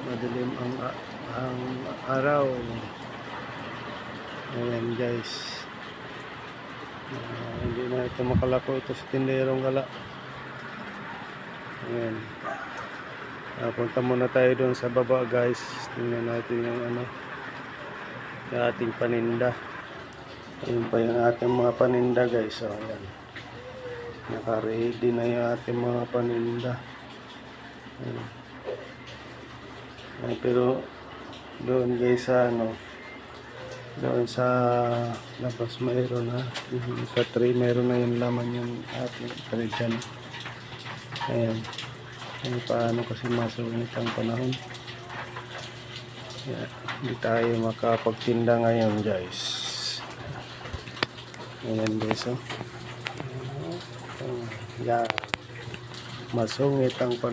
Madilim ang araw. Ayan guys, hindi na ito makalako ito sa tinderong gala. Ayan, punta muna tayo doon sa baba guys. Tingnan natin yung yung ating paninda. Ayun pa yung ating mga paninda guys. So ayan, naka-ready na yung ating mga paninda. Ayan. Ay, pero doon guys sa doon sa labas mayroon na sa tray, mayroon na yung laman yung ating tray dyan. Ayan, paano kasi masungit ang panahon. Ayan, hindi tayo makapagtinda ngayon guys. Ayan guys, oh. Ayan, masungit ang panahon.